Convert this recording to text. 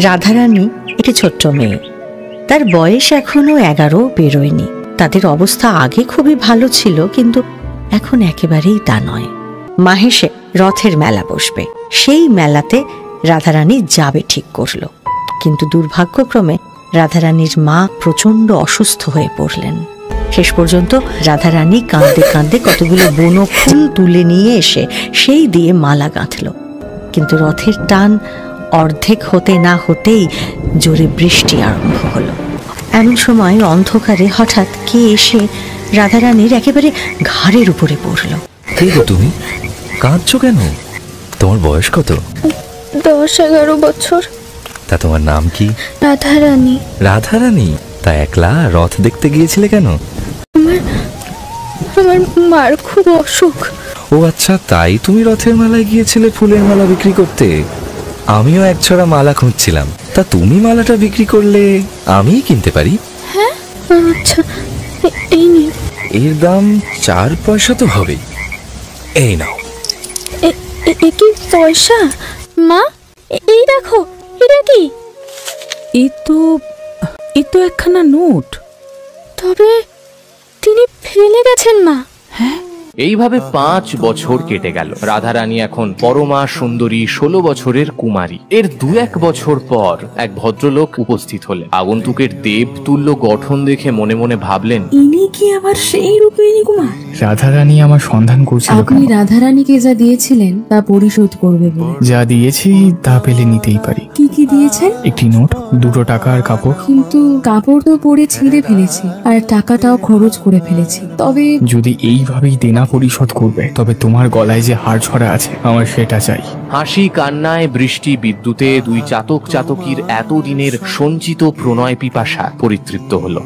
রাধারানী একটি ছোট্ট মেয়ে, তার বয়স এখনো 11 বেরোয়নি। তাদের অবস্থা আগে খুবই ভালো ছিল, কিন্তু এখন একেবারেই তা নয়। মাহেশে রথের মেলা বসবে, সেই মেলাতে রাধারানী যাবে ঠিক করল, কিন্তু দুর্ভাগ্যক্রমে রাধারানীর মা প্রচন্ড অসুস্থ হয়ে পড়লেন। শেষ পর্যন্ত রাধারানী কাঁদতে কাঁদতে কতগুলো বনো ফুল তুলে নিয়ে এসে সেই দিয়ে মালা গাঁথল, কিন্তু রথের টান অর্ধেক হতে না হতেই জোরে বৃষ্টি আরম্ভ হলো। এমন সময় অন্ধকারে হঠাৎ কে এসে রাধারানীর একেবারে ঘাড়ের উপরে পড়ল। কে গো তুমি? কাঁদছো কেন? তোমার বয়স কত? 10-11 বছর। তা তোমার নাম কি? রাধারানী। রাধারানী? তা একলা রথ দেখতে গিয়েছিলে কেন? আমার মার খুব অসুখ। ও আচ্ছা, তাই তুমি রথের মেলায় গিয়েছিলে ফুলের মালা বিক্রি করতে? আমিও এক ছড়া মালা খুঁজছিলাম। তা তুমি মালাটা বিক্রি করলে আমিই কিনতে পারি? হ্যাঁ, আচ্ছা, এই নিন। এর দাম 4 পয়সা তো হবেই। এই নাও। এ কি পয়সা? মা, এই দেখো, এটা কি? এ তো একখানা নোট। তবে তিনি ফেলে গেছেন মা। হ্যাঁ, এইভাবে 5 বছর কেটে গেল। রাধারানী এখন পরমা সুন্দরী 16 বছরের কুমারী। এর 2-1 বছর পর এক ভদ্রলোক উপস্থিত হলেন। আগন্তুকের দেবতুল্য গঠন দেখে মনে মনে ভাবলেন, ইনি কি আবার সেই রূপিণী কুমার? রাধারানী আমার সন্ধান করছিল। আপনি রাধারানীকে যা দিয়েছিলেন তা পরিশোধ করবে বলে। যা দিয়েছি তা পেলে নিতেই পারি। কি কি দিয়েছেন? একটি নোট, 2 টাকা আর কাপড়। কিন্তু কাপড় তো পরে ছিঁড়ে ফেলেছি, আর টাকাটাও খরচ করে ফেলেছি। তবে যদি এইভাবেই দেনা পরিশোধ করবে, তবে তোমার গলায় যে হাড় ছড়া আছে আমার সেটা চাই। হাসি কান্নায় বৃষ্টি বিদ্যুতে 2 চাতক চাতকীর এতদিনের সঞ্চিত প্রণয় পিপাসা পরিতৃপ্ত হলো।